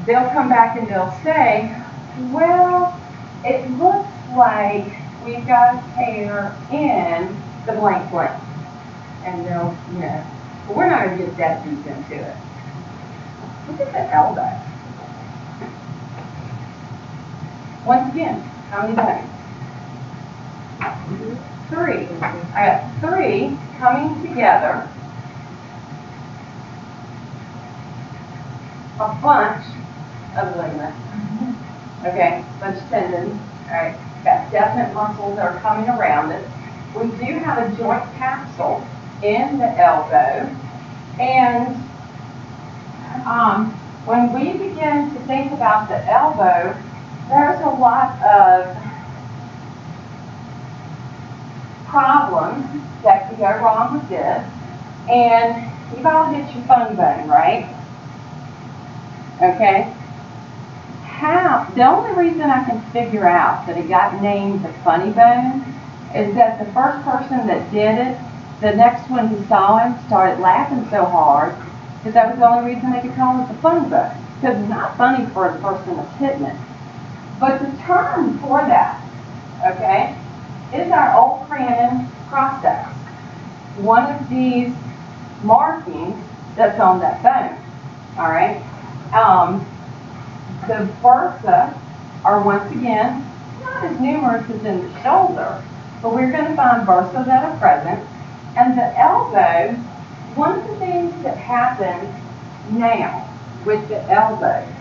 they'll come back and they'll say, well, it looks like we've got a tear in the blank blank. And they'll, but we're not going to get that deep into it. Look at the elbow. Once again, how many bones? 3. I got 3 coming together. A bunch of ligaments. Okay, bunch of tendons. All right, got definite muscles that are coming around it. We do have a joint capsule in the elbow, and when we begin to think about the elbow, there's a lot of problems that could go wrong with this. And you've all hit your funny bone, right? Okay? The only reason I can figure out that it got named the funny bone is that the first person that did it, the next one who saw him started laughing so hard that that was the only reason they could call it the funny bone. Because it's not funny for the person that's hitting it. But the term for that, okay, is our old cranium process. One of these markings that's on that bone. All right. The bursa are once again not as numerous as in the shoulder, but we're going to find bursas that are present. And the elbow, one of the things that happens now with the elbows,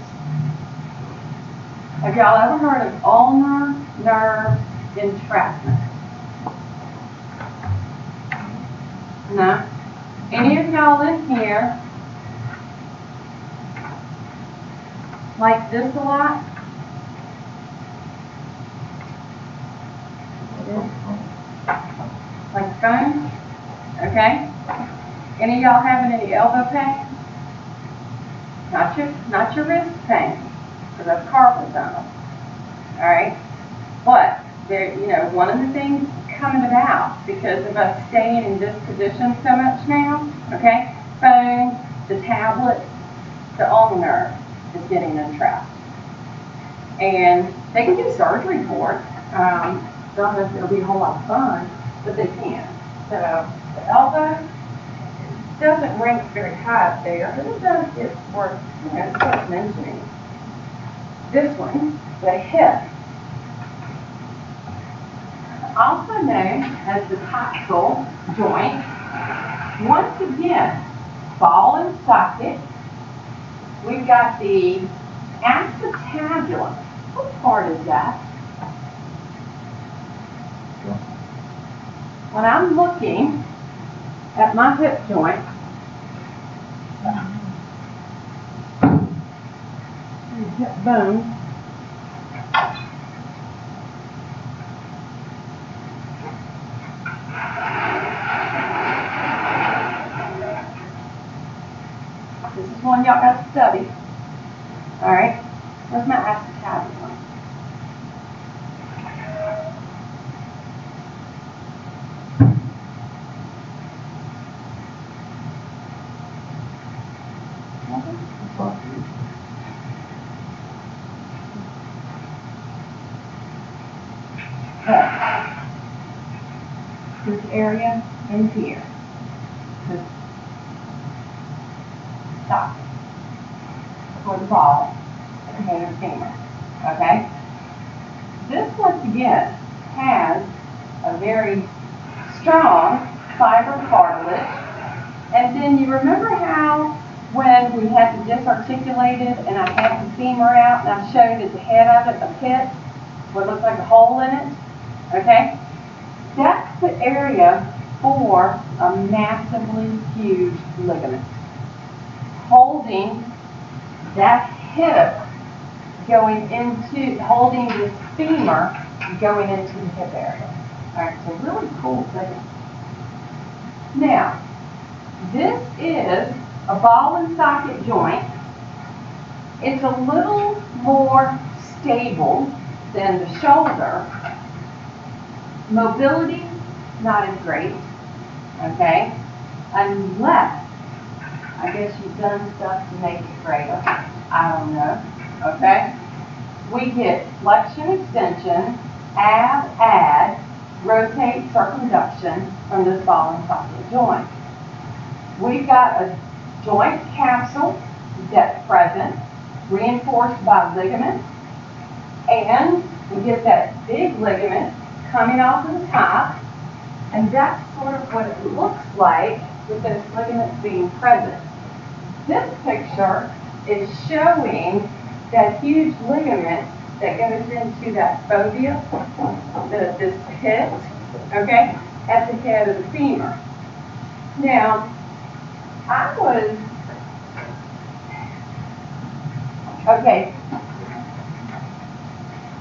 have y'all ever heard of ulnar nerve entrapment? No? Any of y'all in here like this a lot? Like phone? Okay. Any of y'all having any elbow pain? Not your wrist pain, because that's carpal tunnel. All right. But there, one of the things coming about because of us staying in this position so much now. Okay. Phone, the tablet, the ulnar nerve is getting entrapped. And they can do surgery for it. Don't know if it'll be a whole lot of fun, but they can. So the elbow doesn't rank very high up there, but it does get worth, it's worth mentioning. This one, the hip, also known as the coxal joint. Once again, ball and socket. We've got the acetabulum. What part is that? When I'm looking at my hip joint, hip bone, this is one y'all got to study. All right, where's my acetabulum? This area in here, this socket for the ball and the femur. Okay? This once again has a very strong fiber cartilage. And then you remember how when we had to disarticulate it and I had the femur out and I showed at the head of it a pit, what looked like a hole in it? Okay? That's the area for a massively huge ligament. Holding that hip going into, holding this femur going into the hip area. Alright, so really cool thing. Now, this is a ball and socket joint. It's a little more stable than the shoulder. Mobility, not as great, okay? Unless, I guess you've done stuff to make it greater. I don't know. Okay? We get flexion, extension, add, rotate, circumduction from this ball and socket joint. We've got a joint capsule that's present, reinforced by ligaments, and we get that big ligament coming off of the top, and that's sort of what it looks like with those ligaments being present. This picture is showing that huge ligament that goes into that fovea, this pit, okay, at the head of the femur. Now, okay,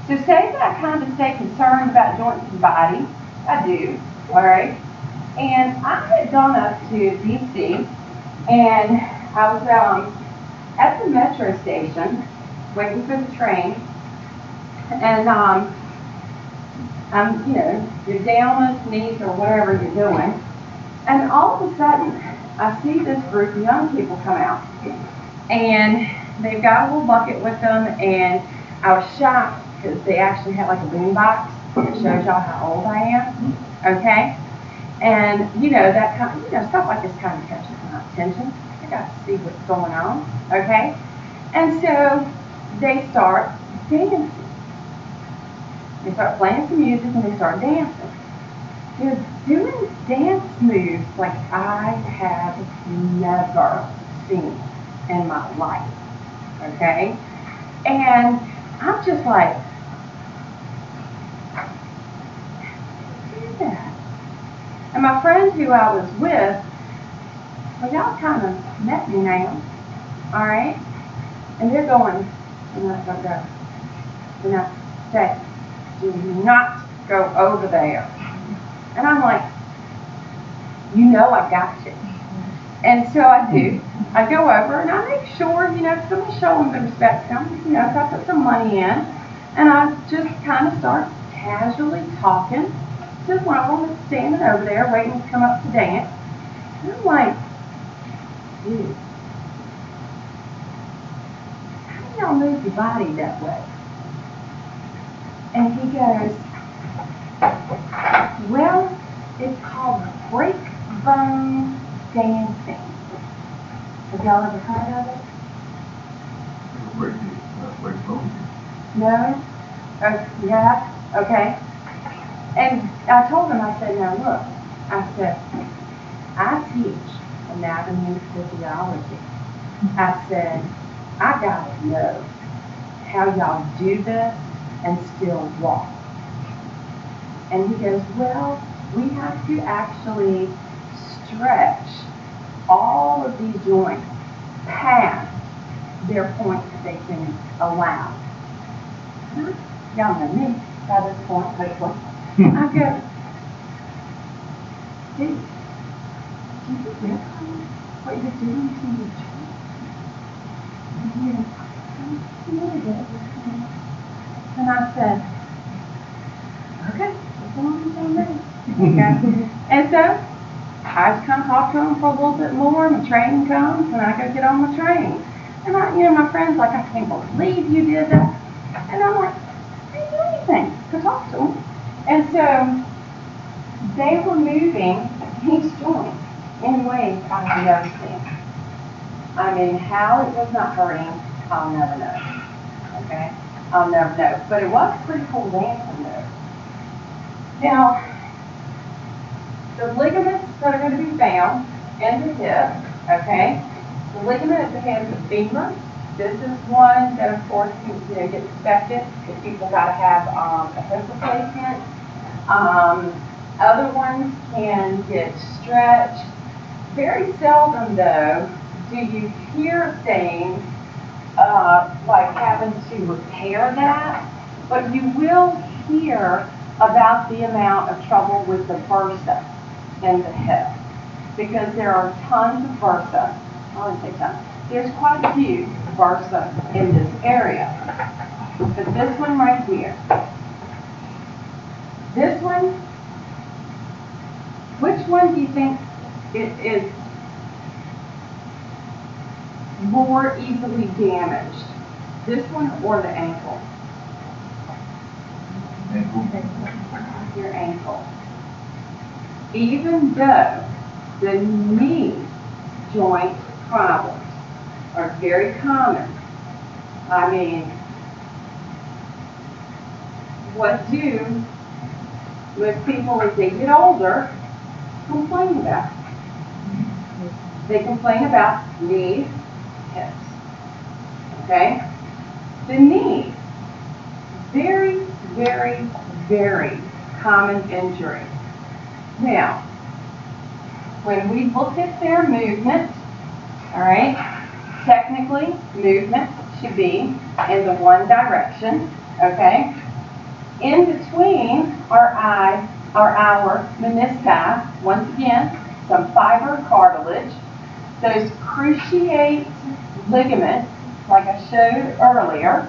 so say that I kind of stay concerned about joints and body. I do, all right? And I had gone up to D.C. and I was at the metro station waiting for the train, and you're down on the knees or whatever you're doing, and all of a sudden I see this group of young people come out, and they've got a little bucket with them, and I was shocked because they actually had like a boom box that shows y'all how old I am, okay? And that kind of, stuff like this kind of catches my attention. I got to see what's going on, okay? And so they start dancing. They start playing some music and they start dancing. They're doing dance moves like I have never seen in my life, okay? And I'm just like, do that. And my friends who I was with, well, y'all kind of met me now, all right? And they're going, do not go. Do not stay. Do not go over there. And I'm like, I got you. And so I do. I go over and I make sure, because I'm going to show them the respect. So I put some money in. And I just kind of start casually talking to one of them that's standing over there waiting to come up to dance. And I'm like, dude, how do y'all move your body that way? And he goes, well, it's called break bone dancing. Have y'all ever heard of it? Break bone? No? Yeah? Okay. And I told him, I said, now look, I said, I teach anatomy and physiology. I said, I gotta know how y'all do this and still walk. And he goes, well, we have to actually stretch all of these joints past their point that they can allow. Y'all know me by this point, hopefully. I go, dude, do you realize what you're doing to your joints? And I said, okay, what's going on? Okay. And so I just kind of talk to them for a little bit more, and the train comes, and I go get on the train. And my friend's like, I can't believe you did that. And I'm like, I didn't do anything. Go talk to them. And so they were moving these joints in ways I've never seen. I mean, how it was not hurting, I'll never know. Okay? I'll never know. But it was pretty cool dancing though. Now, the ligaments that are going to be found in the hip, okay? The ligament at the head of the femur. This is one that, of course, gets affected if people got to have a hip replacement. Other ones can get stretched. Very seldom, though, do you hear things like having to repair that, but you will hear about the amount of trouble with the bursa in the hip, because there are tons of bursa. I wouldn't say tons. There's quite a few bursa in this area. But this one right here, this one, which one do you think it is more easily damaged? This one or the ankle? Your ankle. Even though the knee joint problems are very common, I mean, what do most people as they get older complain about? They complain about knees, hips. Okay? The knee, very, very, very common injury. Now, when we look at their movement, all right, technically movement should be in the one direction, okay? In between our menisci, once again, some fiber cartilage, those cruciate ligaments, like I showed earlier,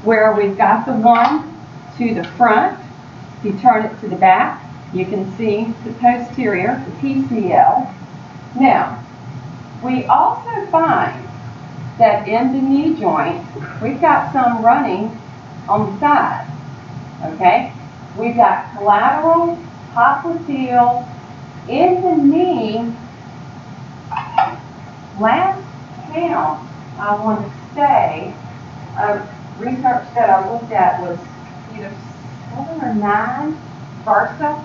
where we've got the one to the front. If you turn it to the back, you can see the posterior, the PCL. Now, we also find that in the knee joint, we've got some running on the side. Okay? We've got collateral, popliteal, in the knee. Last count, I want to say, research that I looked at was either 7 or 9 bursa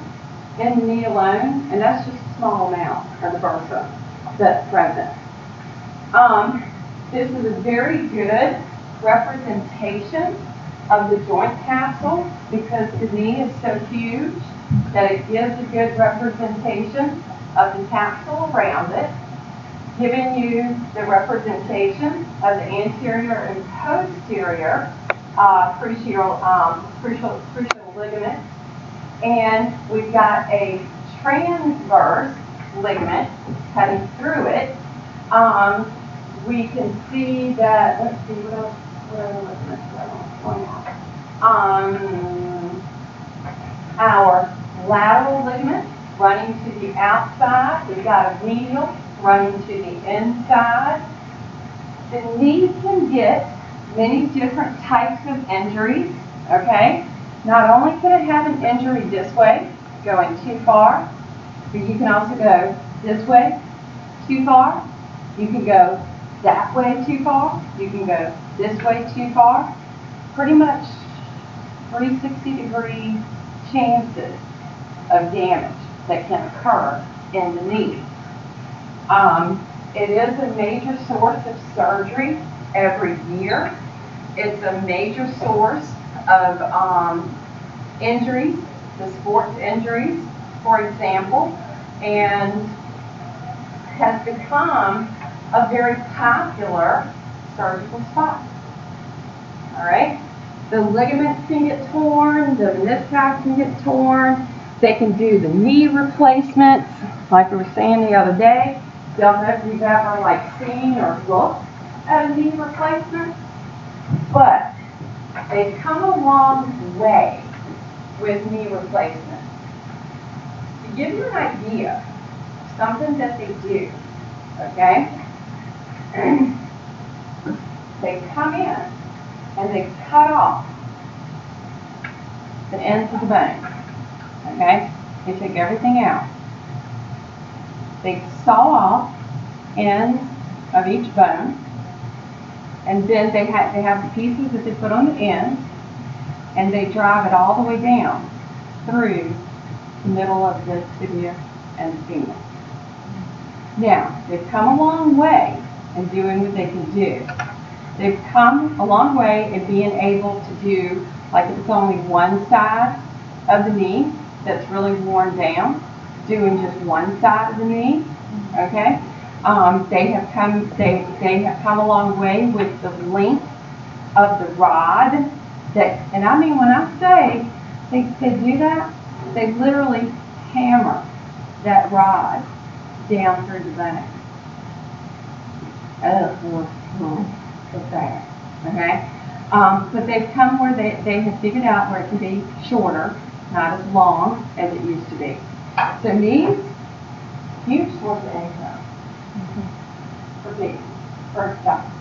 in the knee alone, and that's just a small amount of the bursa that's present. This is a very good representation of the joint capsule because the knee is so huge that it gives a good representation of the capsule around it, giving you the representation of the anterior and posterior crucial ligaments. And we've got a transverse ligament cutting through it. We can see that, let's see, what else our lateral ligament running to the outside. We've got a medial running to the inside. The knee can get many different types of injuries, okay? Not only can it have an injury this way, going too far, but you can also go this way too far. You can go that way too far. You can go this way too far. Pretty much 360-degree chances of damage that can occur in the knee. It is a major source of surgery every year. It's a major source of injuries, the sports injuries, for example, and has become a very popular surgical spot. All right? The ligaments can get torn, the menisci can get torn. They can do the knee replacements, like we were saying the other day. Don't know if you've ever seen or looked at a knee replacement, but they've come a long way with knee replacement. To give you an idea of something that they do, okay? They come in and they cut off the ends of the bone, okay? They take everything out. They saw off ends of each bone, and then they have the pieces that they put on the ends, and they drive it all the way down through the middle of the tibia and the femur. Now, they've come a long way in doing what they can do. They've come a long way in being able to do, if it's only one side of the knee that's really worn down, doing just one side of the knee, okay? They have come a long way with the length of the rod. And I mean, when I say they do that, they literally hammer that rod down through the bone. It's bad, okay? But they've come where they have figured out where it can be shorter, not as long as it used to be. So knees, huge source of income for people. for Dr.